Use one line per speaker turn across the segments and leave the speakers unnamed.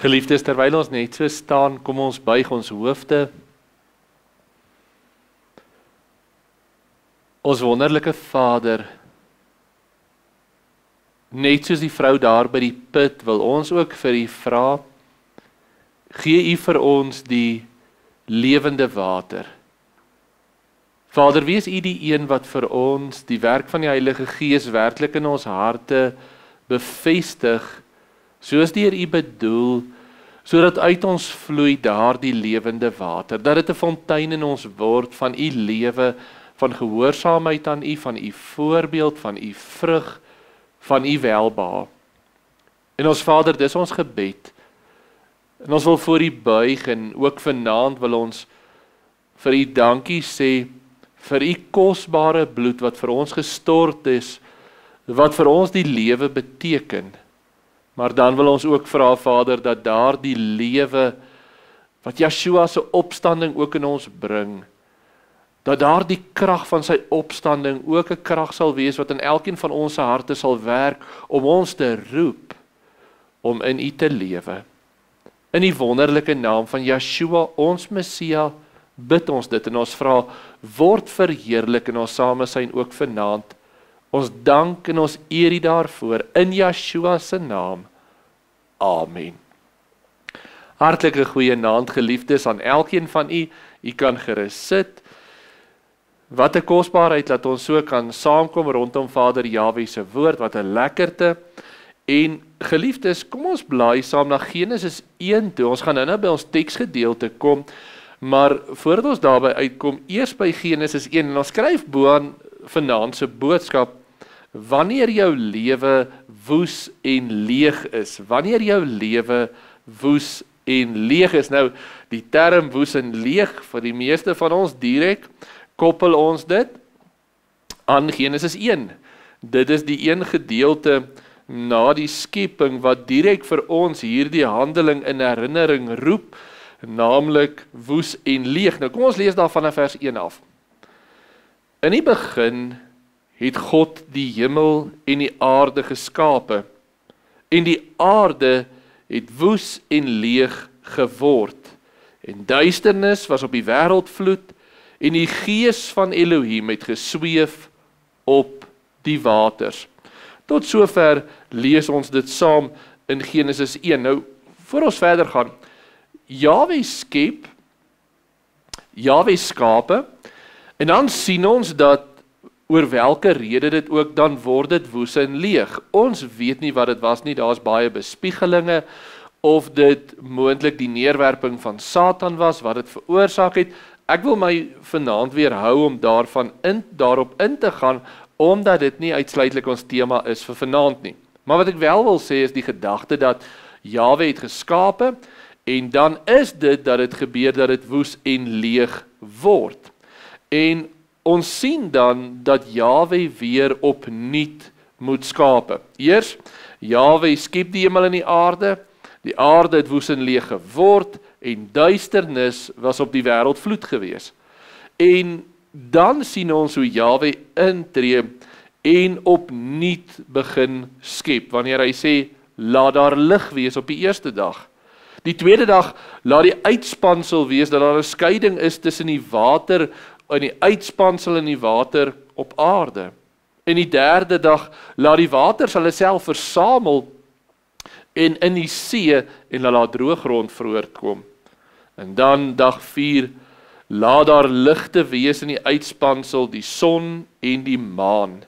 Geliefdes, terwyl ons net so staan, kom ons buig ons hoofde. Ons wonderlike Vader, net soos die vrou daar by die put, wil ons ook vir U vra, gee U vir ons die lewende water. Vader, wees U die een wat vir ons die werk van die Heilige Gees werklik in ons harte bevestig, soos deur U bedoel, sodat uit ons vloei daardie lewende water, dat dit 'n fontein in ons word van U lewe, van gehoorsaamheid aan U, van U voorbeeld, van U vrug, van U welbehae. En ons Vader, dis ons gebed. En ons wil voor U buig en ook vanaand wil ons vir U dankie sê vir U kosbare bloed wat vir ons gestort is, wat vir ons die lewe beteken. Maar dan wil ons ook vra, Vader, dat daardie lewe wat Yeshua se opstanding ook in ons bring, dat daardie krag van sy opstanding ook 'n krag sal wees wat in elkeen van ons se harte sal werk om ons te roep om in U te lewe. In die wonderlike naam van Yeshua, ons Messia, bid ons dit en ons vra, word verheerlik in ons samesyn ook vanaand. Ons dank en ons eer U daarvoor, in Yeshua se naam. Amen. Hartlike goeienaand, geliefdes, aan elkeen van U. U kan gerus sit. Wat 'n kosbaarheid dat ons so kan saamkom rondom Vader Jahwe se woord, wat 'n lekkerte. En geliefdes, kom ons blaai saam na Genesis 1 toe. Ons gaan nou by ons teksgedeelte kom, maar voordat ons daarby uitkom, eers by Genesis 1, en ons skryf bo-aan vanaand se boodskap, wanneer jou lewe woes en leeg is, wanneer jou lewe woes en leeg is. Nou, die term woes en leeg, vir die meeste van ons direk, koppel ons dit aan Genesis 1. Dit is die een gedeelte na die skepping wat direk vir ons hierdie handeling in herinnering roep, naamlik woes en leeg. Nou kom ons lees daar vanaf vers 1 af. In die begin het God die hemel en die aarde geskape, en die aarde het woes en leeg geword, en duisternis was op die wêreldvloed, en die gees van Elohim het gesweef op die waters. Tot sover lees ons dit saam in Genesis 1. Nou, voor ons verder gaan, Jahwe skep, Jahwe skape, en dan sien ons dat oor welke rede dit ook, dan word dit woes en leeg. Ons weet nie wat dit was nie, daar is baie bespiegelinge, of dit moontlik die neerwerping van Satan was, wat dit veroorsaak het. Ek wil my vanaand weer hou om daarop in te gaan, omdat dit nie uitsluitlik ons tema is vir vanaand nie. Maar wat ek wel wil sê is die gedagte dat Jahwe het geskape, en dan is dit dat dit gebeur dat dit woes en leeg word. En ons sien dan dat Jahwe weer opnuut moet skape. Eers, Jahwe skep die hemel en die aarde het woes en leeg geword, en duisternis was op die wêreldvloed gewees. En dan sien ons hoe Jahwe intree en opnuut begin skep, wanneer hy sê, laat daar lig wees op die eerste dag. Die tweede dag, laat die uitspansel wees, dat daar 'n skeiding is tussen die water en die uitspansel in die water op aarde. En die derde dag, laat die waters hulle self versamel en in die see, en laat daar droë grond voortkom. En dan dag 4, laat daar ligte wees in die uitspansel, die son en die maan.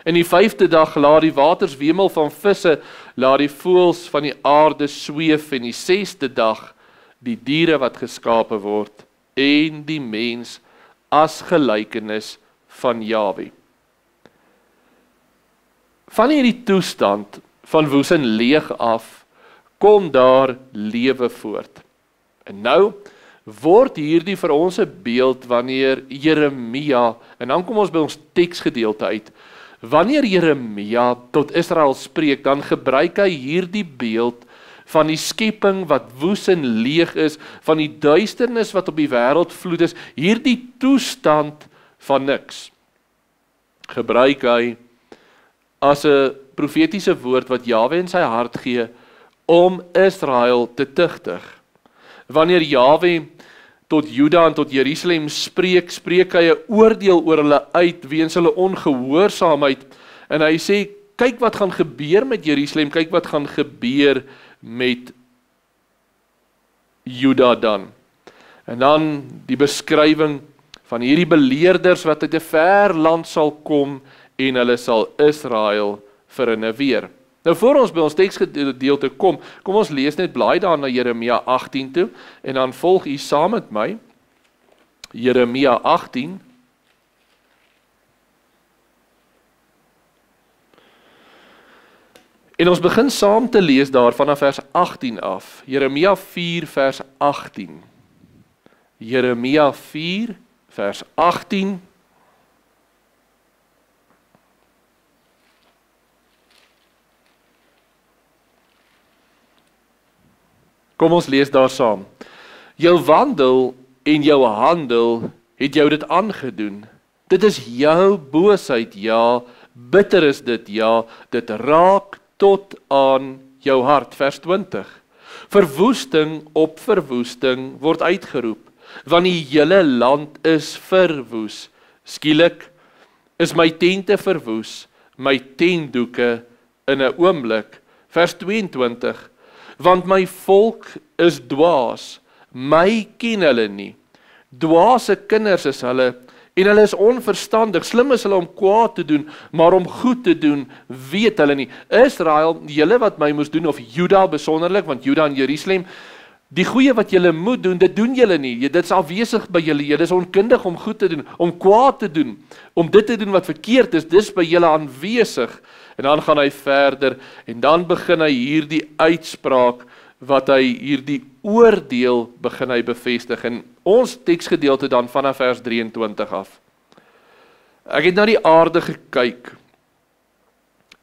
En die 5de dag, laat die waters wemel van visse, laat die voëls van die aarde sweef, en die 6de dag, die diere wat geskape word, en die mens as gelykenis van Jahwe. Van hierdie toestand van woes en leeg af, kom daar lewe voort. En nou word hierdie vir ons 'n beeld wanneer Jeremia, en dan kom ons by ons teksgedeelte uit, wanneer Jeremia tot Israel spreek, dan gebruik hy hierdie beeld van die skepping wat woes en leeg is, van die duisternis wat op die wêreld vloed is, hierdie toestand van niks, gebruik hy as 'n profetiese woord wat Jahwe in sy hart gee, om Israel te tugtig. Wanneer Jahwe tot Juda en tot Jerusalem spreek, spreek hy 'n oordeel oor hulle uit weens hulle ongehoorsaamheid. En hy sê, kyk wat gaan gebeur met Jerusalem, kyk wat gaan gebeur met Juda dan. En dan die beskrywing van hierdie beleerders wat uit 'n ver land sal kom en hulle sal Israel verinneweer. Nou voor ons by ons teksgedeelte kom ons lees net blaai daar na Jeremia 18 toe en dan volg u saam met my. Jeremia 18. En ons begin saam te lees daar vanaf vers 18 af. Jeremia 4 vers 18. Jeremia 4 vers 18. Kom ons lees daar saam. Jou wandel en jou handel het jou dit aangedoen. Dit is jou boosheid, ja, bitter is dit, ja, dit raak tot aan jou hart. Vers 20. Verwoesting op verwoesting word uitgeroep, want die hele land is verwoes. Skielik is my tente verwoes, my tentdoeke in 'n oomblik. Vers 22. Want my volk is dwaas, my ken hulle nie. Dwaase kinders is hulle, en hulle is onverstandig. Slim is hulle om kwaad te doen, maar om goed te doen, weet hulle nie. Israel, julle wat my moes doen, of Juda besonderlik, want Juda en Jerusalem, die goeie wat julle moet doen, dit doen julle nie. Dit is afwesig by julle. Julle is onkundig om goed te doen, om kwaad te doen, om dit te doen wat verkeerd is, dis by julle aanwesig. En dan gaan hy verder, en dan begin hy hierdie uitspraak, wat hy hierdie oordeel begin hy bevestig. En ons teksgedeelte dan vanaf vers 23 af. Ek het na die aarde gekyk,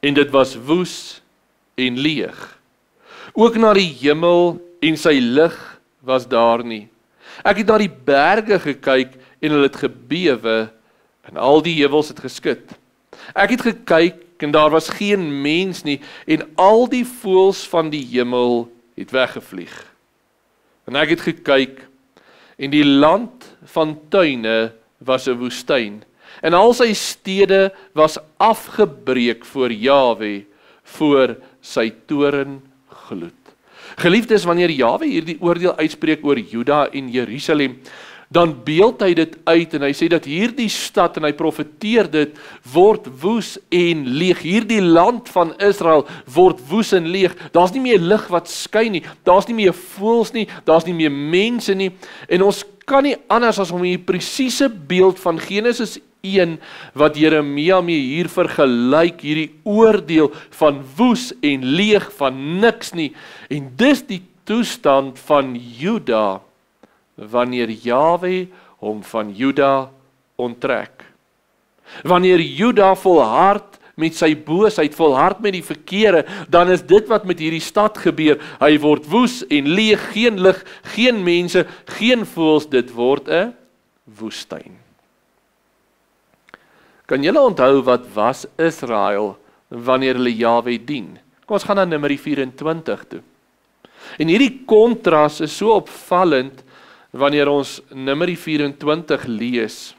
en dit was woes en leeg. Ook na die hemel en sy lig was daar nie. Ek het na die berge gekyk, en hulle het gebewe, en al die heuwels het geskud. Ek het gekyk, en daar was geen mens nie, en al die voëls van die hemel het weggevlieg. En ek het gekyk, en die land van tuine was 'n woestyn, en al sy stede was afgebreek voor Jahwe, voor sy toorngloed. Geliefdes, wanneer Jahwe hierdie oordeel uitspreek oor Juda en Jerusalem, dan beeld hy dit uit en hy sê dat hierdie stad, en hy profeteer dit, word woes en leeg. Hierdie land van Israel word woes en leeg. Daar's nie meer lig wat skyn nie, daar's nie meer voëls nie, daar's nie meer mense nie, en ons kan nie anders as om hier presiese beeld van Genesis 1, wat Jeremia mee hier vergelyk, hierdie oordeel van woes en leeg, van niks nie, en dis die toestand van Juda, wanneer Jahwe hom van Juda onttrek. Wanneer Juda volhard met sy boosheid, volhard met die verkeerde, dan is dit wat met hierdie stad gebeur. Hy word woes en leeg, geen lig, geen mense, geen voëls, dit word 'n woestyn. Kan julle onthou wat was Israel wanneer hulle Jahwe dien? Kom ons gaan na Numeri 24 toe. En hierdie kontras is so opvallend wanneer ons Numeri 24 lees.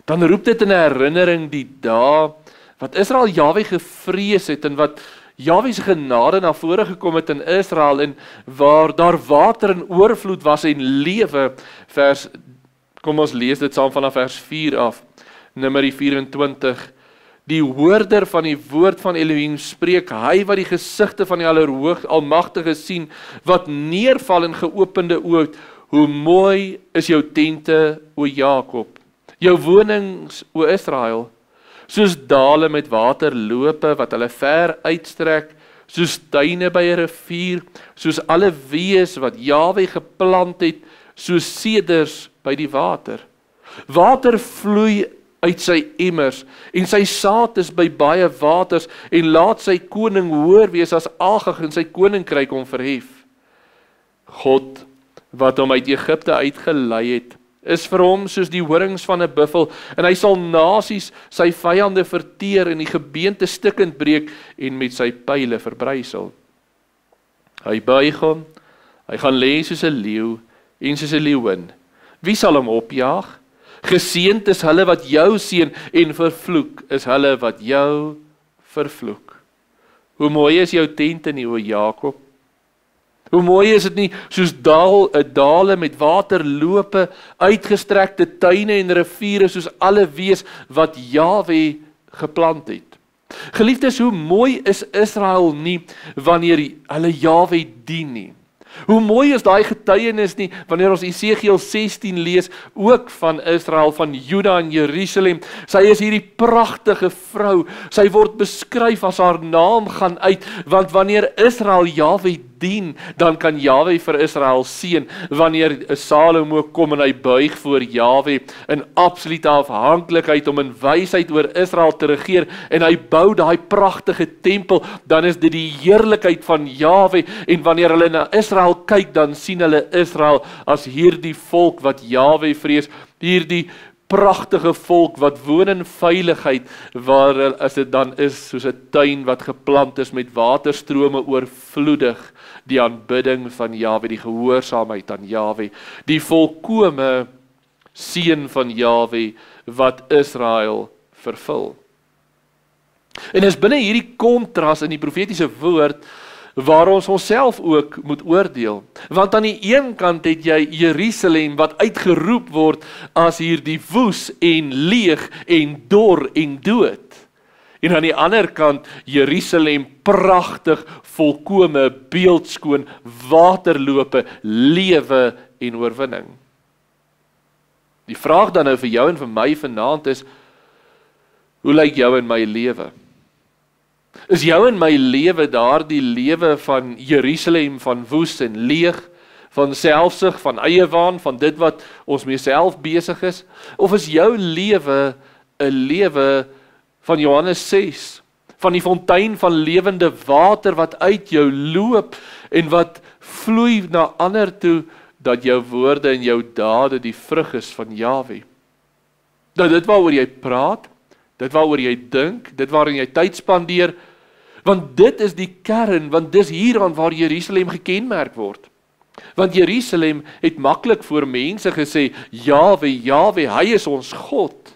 Dan roep dit in herinnering die dae wat Israel Jahwe gevrees het en wat Jahwe se genade na vore gekom het in Israel en waar daar water in oorvloed was en lewe. Kom ons lees dit saam vanaf vers 4 af. Numeri 24. Die hoorder van die woord van Elohim spreek, hy wat die gesigte van die Almagtige sien, wat neerval in geopende oë, hoe mooi is jou tente, o Jakob, jou wonings, o Israel, soos dale met waterlope, wat hulle ver uitstrek, soos tuine by 'n rivier, soos alle wees wat Jahwe geplant het, soos seders by die water. Water vloei uit sy emmers, en sy saad is by baie waters, en laat sy koning hoër wees as Agag, en sy koninkryk hom verhef. God, wat hom uit Egipte uitgelei het, is vir hom soos die horings van 'n buffel, en hy sal nasies sy vyande verteer en die gebeente stukkend breek en met sy pyle verbrysel. Hy buig hom, hy gaan lê soos 'n leeu en soos 'n leeuwin. Wie sal hom opjaag? Geseënd is hulle wat jou seën en vervloek is hulle wat jou vervloek. Hoe mooi is jou tente nie, o Jakob? Hoe mooi is dit nie, soos dale met waterlope, uitgestrekte tuine en riviere, soos alle wees wat Jahwe geplant het. Geliefdes, hoe mooi is Israel nie, wanneer hulle Jahwe dien nie. Hoe mooi is daai getuienis nie, wanneer ons Esegiel 16 lees, ook van Israel, van Juda en Jerusalem. Sy is hierdie pragtige vrou, sy word beskryf as haar naam gaan uit, want wanneer Israel Jahwe dien, dan kan Jahwe vir Israel seën. Wanneer Salomo kom en hy buig voor Jahwe, in absolute afhanklikheid om in wysheid oor Israel te regeer, en hy bou daai pragtige tempel, dan is dit die heerlikheid van Jahwe, en wanneer hulle na Israel kyk, dan sien hulle Israel as hierdie volk wat Jahwe vrees, hierdie pragtige volk wat woon in veiligheid, waar as dit dan is soos 'n tuin wat geplant is met waterstrome oorvloedig, die aanbidding van Jahwe, die gehoorsaamheid aan Jahwe, die volkome seën van Jahwe wat Israel vervul. En is binne hierdie kontras in die profetiese woord waar ons onsself ook moet oordeel. Want aan die een kant het jy Jerusalem wat uitgeroep word as hierdie woes en leeg en dor en dood. En aan die ander kant Jerusalem pragtig, volkome, beeldskoon, waterlope, lewe en oorwinning. Die vraag dan nou vir jou en vir my vanaand is, hoe lyk jou en my lewe? Is jou en my lewe daardie lewe van Jerusalem, van woes en leeg, van selfsug, van eiewaan, van dit wat ons mee self besig is? Of is jou lewe 'n lewe van Johannes 6, van die fontein van lewende water wat uit jou loop en wat vloei na ander toe, dat jou woorde en jou dade die vrug is van Jahwe? Nou dit waaroor jy praat, dit waaroor jy dink, dit waarin jy tyd spandeer, want dit is die kern, want dis hieraan waar Jerusalem gekenmerk word. Want Jerusalem het maklik voor mense gesê, Jahwe, Jahwe, hy is ons God.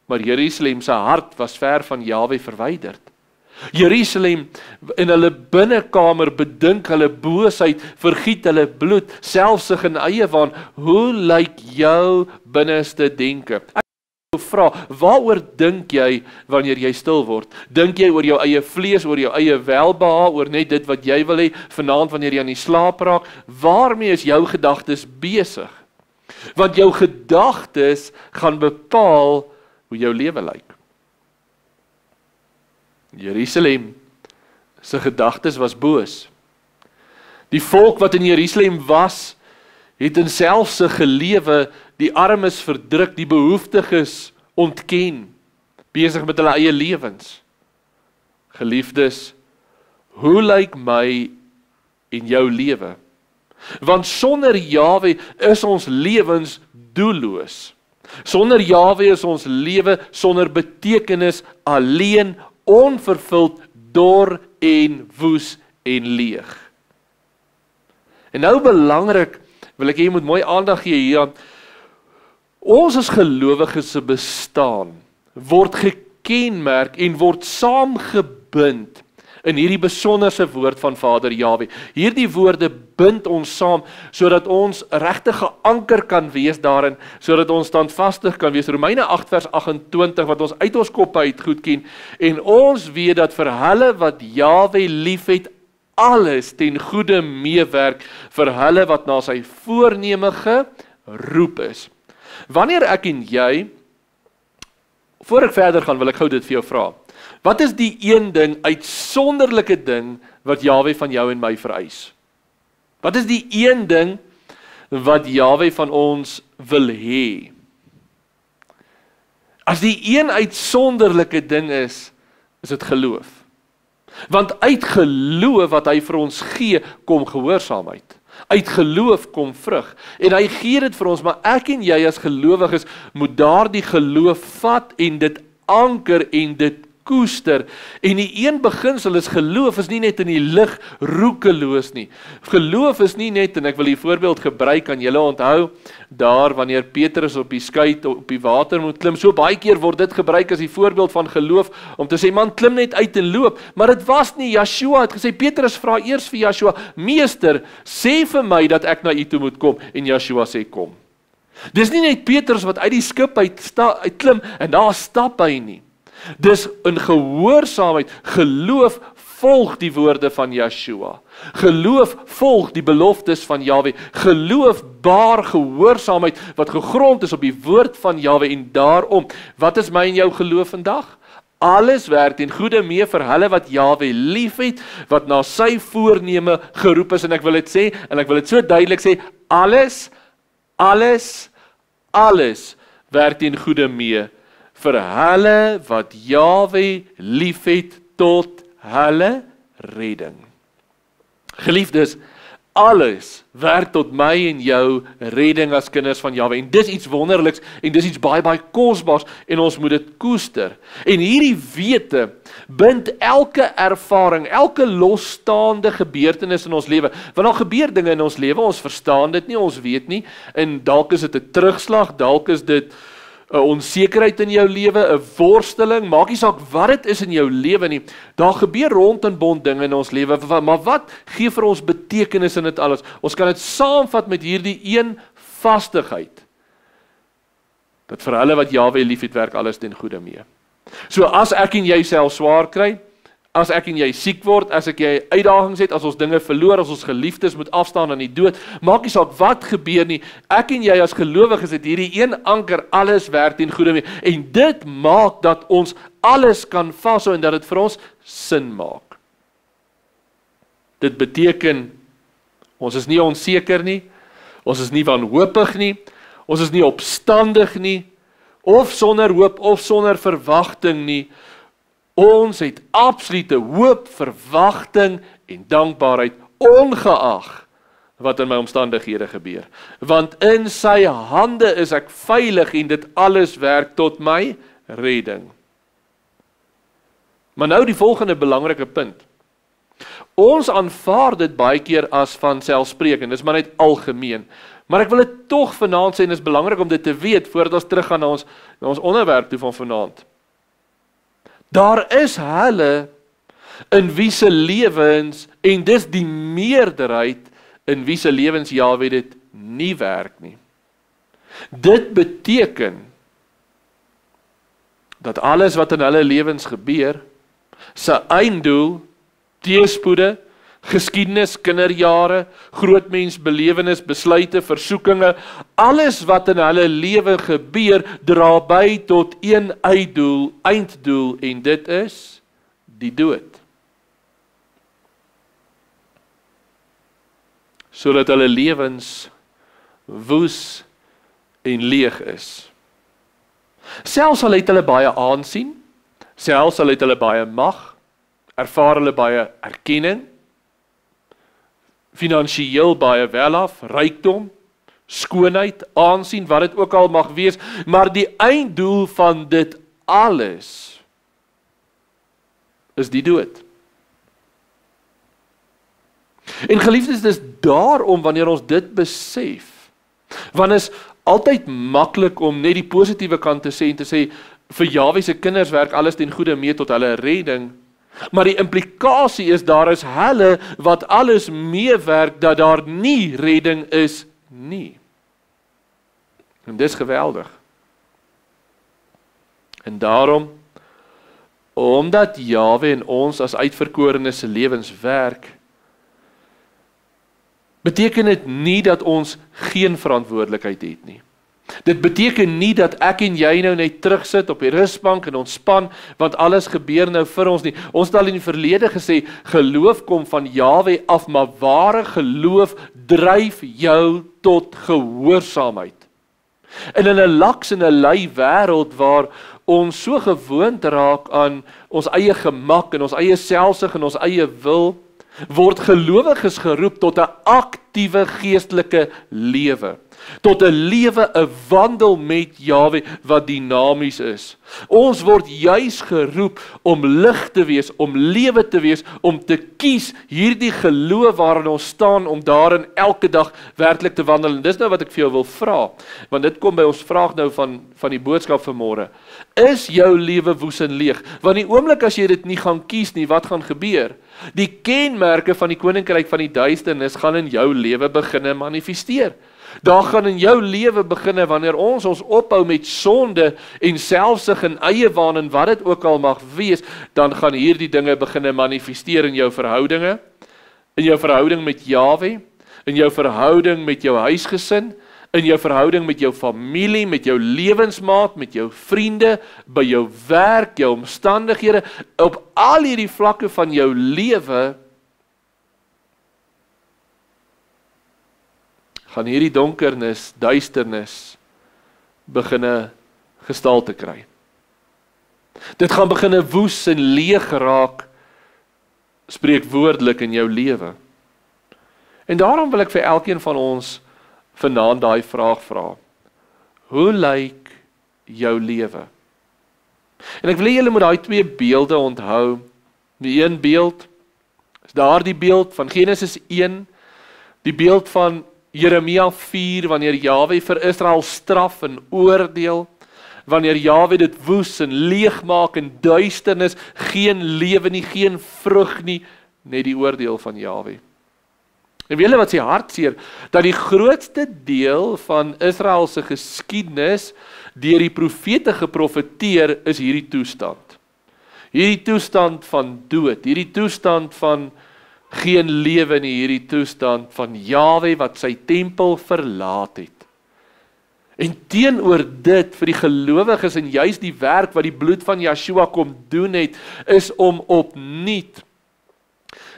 Maar Jerusalem se hart was ver van Jahwe verwyderd. Jerusalem in hulle binnekamer bedink hulle boosheid, vergiet hulle bloed, selfsug en eiewaan. Hoe lyk jou binneste denke? Ek vra, waaroor dink jy wanneer jy stil word? Dink jy oor jou eie vlees, oor jou eie welbehae, oor net dit wat jy wil hê, vanaand wanneer jy aan die slaap raak? Waarmee is jou gedagtes besig? Want jou gedagtes gaan bepaal hoe jou lewe lyk. Jerusalem se gedagtes was boos. Die volk wat in Jerusalem was, het in selfsug gelewe, die armes verdruk, die behoeftiges ontken, besig met hulle eie lewens. Geliefdes, hoe lyk my en jou lewe? Want sonder Jahwe is ons lewens doelloos. Sonder Jahwe is ons lewe sonder betekenis, alleen, onvervuld, dor en woes en leeg. En nou belangrik, wil ek jy moet mooi aandag gee hieraan, ons as gelowiges se bestaan word gekenmerk en word saamgebind in hierdie besonderse woord van Vader Jahwe. Hierdie woorde bind ons saam, sodat ons regtig geanker kan wees daarin, sodat ons standvastig kan wees. Romeine 8 vers 28, wat ons uit ons koppe uit goed ken, en ons weet dat vir hulle wat Jahwe liefhet, alles ten goeie meewerk, vir hulle wat na sy voorneme geroep is. Wanneer ek en jy, voor ek verder gaan, wil ek gou dit vir jou vra. Wat is die een ding, uitsonderlike ding, wat Jahwe van jou en my vereis? Wat is die een ding, wat Jahwe van ons wil hê? As die een uitsonderlike ding is dit geloof. Want uit geloof wat hy vir ons gee, kom gehoorsaamheid. Uit geloof kom vrug. En hy gee dit vir ons, maar ek en jy as gelowiges moet daardie geloof vat en dit anker en dit koester. En die een beginsel is geloof is nie net in die lug roekeloos nie. Geloof is nie net, en ek wil die voorbeeld gebruik, kan julle onthou, daar wanneer Petrus op die skei op die water moet klim, so baie keer word dit gebruik as die voorbeeld van geloof, om te sê, man, klim net uit en loop, maar dit was nie. Yeshua het gesê, Petrus vra eers vir Yeshua, meester, sê vir my dat ek na u toe moet kom, en Yeshua sê, kom. Dis nie net Petrus wat uit die skip uit klim, en daar stap hy nie. Dis in gehoorsaamheid, geloof volg die woorde van Yeshua. Geloof volg die beloftes van Jahwe. Geloof baar gehoorsaamheid wat gegrond is op die woord van Jahwe. En daarom, wat is my en jou geloof vandag? Alles werk ten goeie mee vir hulle wat Jahwe liefhet, wat na sy voorneme geroep is. En ek wil dit sê, en ek wil dit so duidelik sê, alles werk ten goeie mee vir hulle wat Jahwe liefhet tot hulle redding. Geliefdes, alles werk tot my en jou redding as kinders van Jahwe. En dis iets wonderliks en dis iets baie kosbaars en ons moet dit koester. En hierdie wete bind elke ervaring, elke losstaande gebeurtenis in ons lewe. Want daar gebeur dinge in ons lewe, ons verstaan dit nie, ons weet nie. En dalk is dit 'n terugslag, dalk is dit 'n onsekerheid in jou lewe, 'n worsteling, maak nie saak wat dit is in jou lewe nie. Daar gebeur rond en bond dinge in ons lewe, maar wat gee vir ons betekenis in dit alles? Ons kan dit saamvat met hierdie een vastigheid, dat vir hulle wat Jahwe liefhet, werk alles ten goeie mee. So as ek en jy self swaar kry, as ek en jy siek word, as ek jy uitdagings het, as ons dinge verloor, as ons geliefdes moet afstaan aan die dood, maak nie saak wat gebeur nie, ek en jy as gelowiges het hierdie een anker, alles werk ten goeie mee, en dit maak dat ons alles kan vashou en dat dit vir ons sin maak. Dit beteken, ons is nie onseker nie, ons is nie wanhoopig nie, ons is nie opstandig nie, of sonder hoop, of sonder verwagting nie. Ons het absolute hoop, verwagting en dankbaarheid, ongeag wat in my omstandighede gebeur. Want in sy hande is ek veilig en dit alles werk tot my redding. Maar nou die volgende belangrike punt. Ons aanvaar dit baie keer as van selfspreekend, dis maar net algemeen. Maar ek wil dit tog vanaand sê, en is belangrik om dit te weet, voordat ons teruggaan na ons onderwerp toe van vanaand. Daar is hulle in wie se lewens, en dis die meerderheid, in wie se lewens Jahwe dit nie werk nie. Dit beteken, dat alles wat in hulle lewens gebeur, sy einddoel, teëspoede, geskiedenis, kinderjare, grootmensbelewenis, besluite, versoekinge, alles wat in hulle lewe gebeur, dra by tot een einddoel, en dit is die dood. Sodat hulle lewens woes en leeg is. Selfs al het hulle baie aansien, selfs al het hulle baie mag, ervaar hulle baie erkenning, finansiëel baie welaf, rykdom, skoonheid, aansien, wat dit ook al mag wees, maar die einddoel van dit alles is die dood. En geliefdes, dis daarom wanneer ons dit besef, want is altyd maklik om net die positiewe kant te sê en te sê, vir Jahwe se kinders werk alles ten goeie mee tot hulle redding, maar die implikasie is, daar is hulle wat alles meewerk, dat daar nie redding is nie. En dis geweldig. En daarom, omdat Jahwe in ons as uitverkorenes se lewens werk, beteken dit nie dat ons geen verantwoordelikheid het nie. Dit beteken nie dat ek en jy nou net terugsit op die rusbank en ontspan, want alles gebeur nou vir ons nie. Ons het al in die verlede gesê, geloof kom van Jahwe af, maar ware geloof dryf jou tot gehoorsaamheid. En in 'n laks en 'n lui wêreld waar ons so gewoond raak aan ons eie gemak en ons eie selfsug en ons eie wil, word gelowiges geroep tot 'n aktiewe geestelike lewe. Tot 'n lewe, 'n wandel met Jahwe wat dinamies is. Ons word juis geroep om lig te wees, om lewe te wees, om te kies hierdie geloof waarin ons staan, om daarin elke dag werklik te wandel. En dis nou wat ek vir jou wil vra, want dit kom by ons vraag nou van die boodskap vanmôre. Is jou lewe woes en leeg? Want die oomblik as jy dit nie gaan kies nie, wat gaan gebeur? Die kenmerke van die koninkryk van die duisternis gaan in jou lewe begin manifesteer. Daar gaan in jou lewe begin wanneer ons ophou met sonde en selfsug en eie waan en wat dit ook al mag wees, dan gaan hierdie dinge begin manifesteer in jou verhoudinge, in jou verhouding met Jahwe, in jou verhouding met jou huisgesin, in jou verhouding met jou familie, met jou lewensmaat, met jou vriende, by jou werk, jou omstandighede, op al hierdie vlakke van jou lewe, gaan hierdie donkernis, duisternis, beginne gestalte kry. Dit gaan beginne woes en leeg raak, spreekwoordelik in jou lewe. En daarom wil ek vir elkeen van ons vanaand daai vraag vra. Hoe lyk jou lewe? En ek wil hê julle moet daai twee beelde onthou. Die een beeld is daardie beeld van Genesis 1, die beeld van Jeremia 4, wanneer Jahwe vir Israel straf en oordeel, wanneer Jahwe dit woes en leeg maak en duisternis, geen lewe nie, geen vrug nie, net die oordeel van Jahwe. En weet julle wat sy hartseer, dat die grootste deel van Israel se geskiedenis deur die profete geprofeteer is hierdie toestand. Hierdie toestand van dood, hierdie toestand van geen lewe nie, hierdie toestand van Jahwe wat sy tempel verlaat het. En teenoor dit vir die gelowiges en juis die werk wat die bloed van Yeshua kom doen het, is om opnuut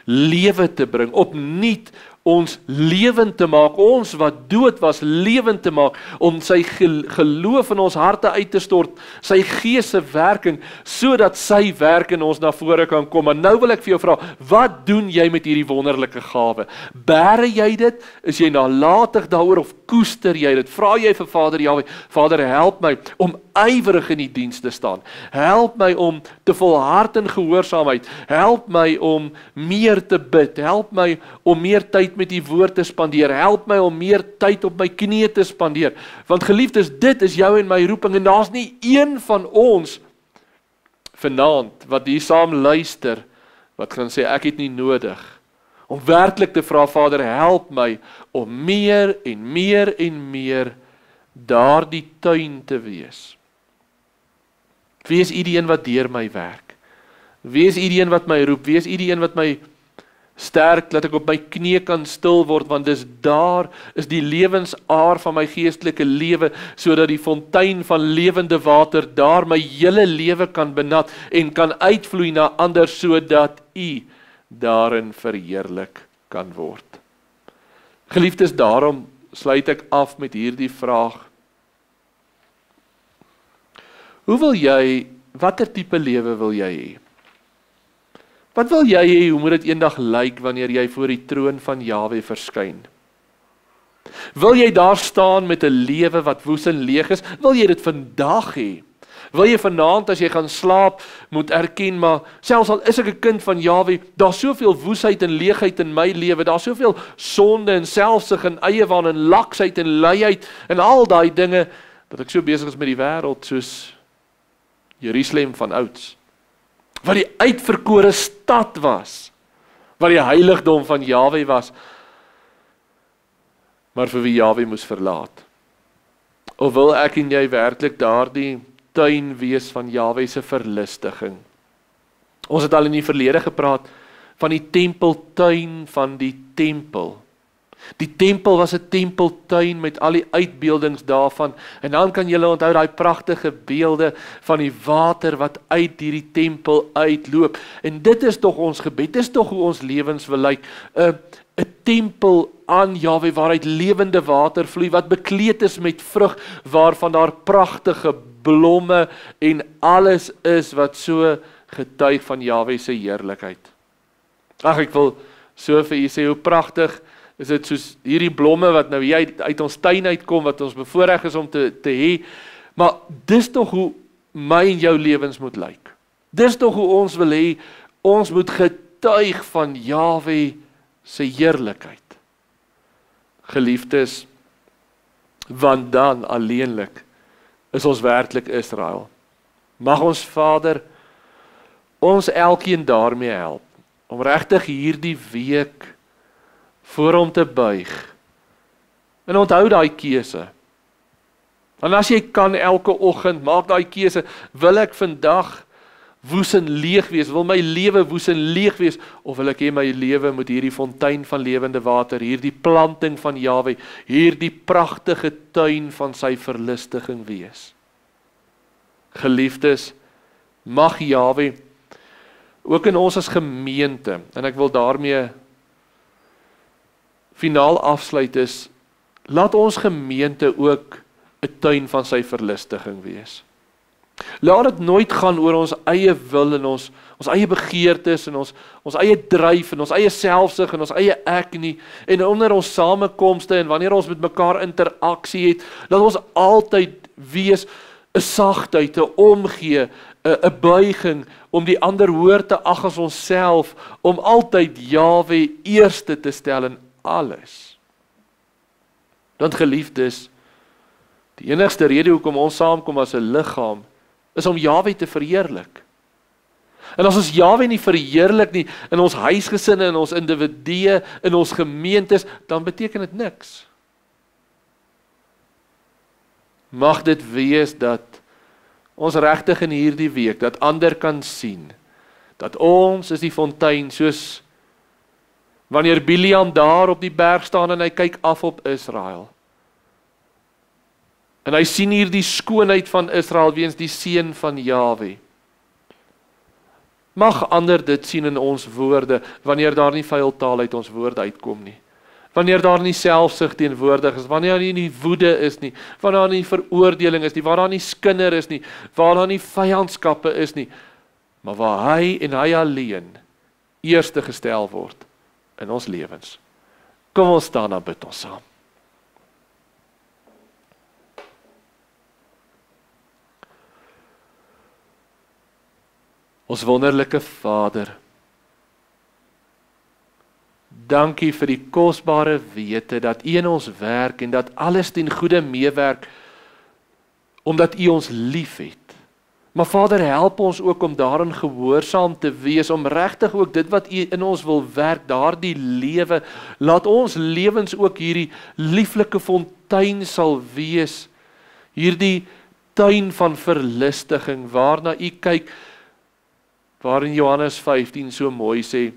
lewe te bring, opnuut ons lewend te maak, ons wat dood was, lewend te maak, om sy geloof in ons harte uit te stort, sy gees se werking, sodat sy werk in ons na vore kan kom. En nou wil ek vir jou vra, wat doen jy met hierdie wonderlike gawe? Bære jy dit? Is jy nalatig daaroor of koester jy dit? Vra jy vir Vader Jahwe, Vader, help my om ywerig in die diens te staan. Help my om te volhard in gehoorsaamheid. Help my om meer te bid. Help my om meer tyd met die woord te spandeer. Help my om meer tyd op my knieë te spandeer. Want geliefdes, dit is jou en my roeping en daar's nie een van ons vanaand wat hier saam luister wat gaan sê ek het nie nodig om werklik te vra, Vader, help my om meer en meer en meer daardie tuin te wees. Wie is U die een wat deur my werk? Wie is U die een wat my roep? Wie is U die een wat my sterk, dat ek op my knie kan stil word, want dis daar is die lewensaar van my geestelike lewe, sodat die fontein van lewende water daar my hele lewe kan benat en kan uitvloei na ander, sodat U daarin verheerlik kan word. Geliefdes, daarom sluit ek af met hierdie vraag. Hoe wil jy, watter tipe lewe wil jy hê? Wat wil jy hê, hoe moet dit eendag lyk wanneer jy voor die troon van Jahwe verskyn? Wil jy daar staan met 'n lewe wat woes en leeg is? Wil jy dit vandag hê? Wil jy vanaand as jy gaan slaap moet erken, maar selfs al is ek 'n kind van Jahwe, daar's soveel woesheid en leegheid in my lewe, daar's soveel sonde en selfsug en eiewaan en laksheid en luiheid en al daai dinge, dat ek so besig is met die wêreld soos Jerusalem van ouds, wat die uitverkore stad was, wat die heiligdom van Jahwe was, maar vir wie Jahwe moes verlaat. Of wil ek en jy werklik daardie tuin wees van Jahwe se verlustiging? Ons het al in die verlede gepraat van die tempeltuin van die tempel. Die tempel was 'n tempeltuin met al die uitbeeldings daarvan, en dan kan julle onthou daai pragtige beelde van die water wat uit hierdie tempel uitloop. En dit is tog ons gebed, dit is tog hoe ons lewens wil lyk, 'n tempel aan Jahwe waaruit lewende water vloei, wat bekleed is met vrug, waarvan daar pragtige blomme en alles is wat so getuig van Jahwe se heerlikheid. Ag, ek wil so vir u sê, hoe pragtig is dit soos hierdie blomme wat nou hier uit ons tuin uitkom, wat ons bevoorreg is om te hê, maar dis tog hoe my en jou lewens moet lyk. Dis tog hoe ons wil hê, ons moet getuig van Jahwe se heerlikheid. Geliefdes, want dan alleenlik is ons werklik Israel. Mag ons Vader ons elkeen daarmee help, om regtig hierdie week voor hom te buig. En onthou daai keuse. En as jy kan elke oggend, maak daai keuse, wil ek vandag woes en leeg wees, wil my lewe woes en leeg wees, of wil ek hê my lewe moet hierdie fontein van lewende water, hierdie planting van Jahwe, hierdie pragtige tuin van sy verlustiging wees. Geliefdes, mag Jahwe ook in ons as gemeente, en ek wil daarmee finaal afsluit is, laat ons gemeente ook 'n tuin van sy verlustiging wees. Laat dit nooit gaan oor ons eie wil en ons eie begeertes en ons eie dryf en ons eie selfsug en ons eie ek nie, en onder ons samekomste en wanneer ons met mekaar interaksie het, laat ons altyd wees 'n sagtheid, 'n omgee, 'n buiging, om die ander hoër te ag as onsself, om altyd Jahwe eerste te stel in alles. Want geliefdes, die enigste rede hoekom ons saamkom as 'n liggaam, is om Jahwe te verheerlik. En as ons Jahwe nie verheerlik nie, in ons huisgesinne, in ons individue, in ons gemeentes, dan beteken dit niks. Mag dit wees dat ons regtig in hierdie week, dat ander kan sien, dat ons is die fontein, soos wanneer Biliam daar op die berg staan en hy kyk af op Israel. En hy sien hier die skoonheid van Israel weens die seën van Jahwe. Mag ander dit sien in ons woorde, wanneer daar nie vuil taal uit ons woorde uitkom nie. Wanneer daar nie selfsug teenwoordig is, wanneer daar nie woede is nie, wanneer daar nie veroordeling is nie, waar daar nie skinder is nie, waar daar nie vyandskappe is nie, maar waar hy en hy alleen eerste gestel word in ons lewens. Kom ons staan en bid ons saam. Ons wonderlike Vader, dankie vir die kosbare wete dat U in ons werk en dat alles ten goeie meewerk omdat U ons liefhet. Maar Vader, help ons ook om daarin gehoorsaam te wees, om regtig ook dit wat U in ons wil werk, daardie lewe, laat ons lewens ook hierdie lieflike fontein sal wees, hierdie tuin van verlustiging, waarna U kyk, waar in Johannes 15 so mooi sê,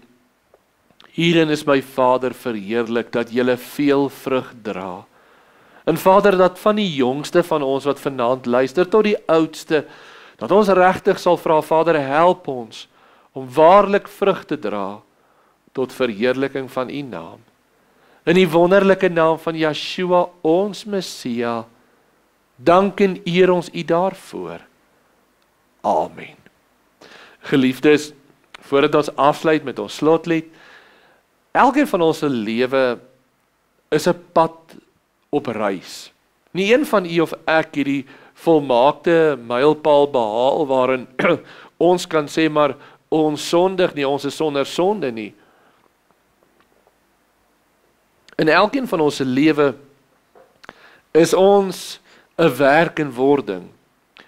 hierin is my Vader verheerlik, dat julle veel vrug dra. En Vader, dat van die jongste van ons wat vanaand luister, tot die oudste, dat ons regtig sal vra, Vader, help ons, om waarlik vrug te dra, tot verheerliking van U naam. In die wonderlike naam van Yeshua, ons Messia, dank en eer ons U daarvoor. Amen. Geliefdes, voordat ons afsluit met ons slotlied, elkeen van ons se lewe is 'n pad op reis. Nie een van u of ek hierdie volmaakte mylpaal behaal waarin ons kan sê maar ons sondig nie, ons is sonder sonde nie. In elkeen van ons se lewe is ons 'n werk in wording.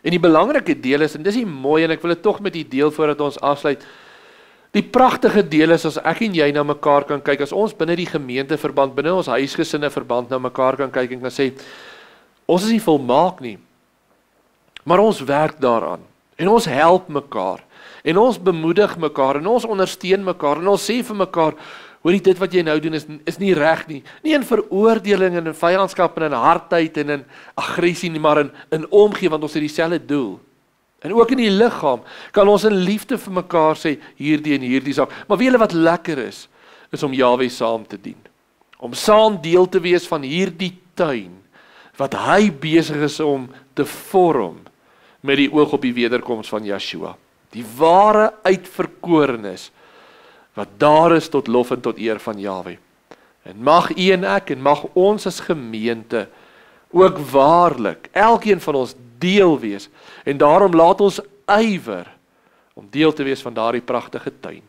En die belangrike deel is, en dis die mooi, en ek wil dit tog met die deel voordat ons afsluit, die pragtige deel is, as ek en jy na mekaar kan kyk, as ons binne die gemeenteverband, binne ons huisgesinne verband na mekaar kan kyk en kan sê, ons is nie volmaak nie, maar ons werk daaraan, en ons help mekaar, en ons bemoedig mekaar, en ons ondersteun mekaar, en ons sê vir mekaar, hoorie, dit wat jy nou doen is nie reg nie, nie in veroordeling en in vyandskap en in hardheid en in aggressie nie, maar in omgee, want ons het dieselfde doel. En ook in die liggaam kan ons in liefde vir mekaar sê, hierdie en hierdie saak. Maar weet julle wat lekker is om Jahwe saam te dien. Om saam deel te wees van hierdie tuin, wat hy besig is om te vorm, met die oog op die wederkoms van Yeshua. Die ware uitverkorenes, wat daar is tot lof en tot eer van Jahwe. En mag u en ek en mag ons as gemeente ook waarlik elkeen van ons deel wees en daarom laat ons ywer om deel te wees van daardie pragtige tuin.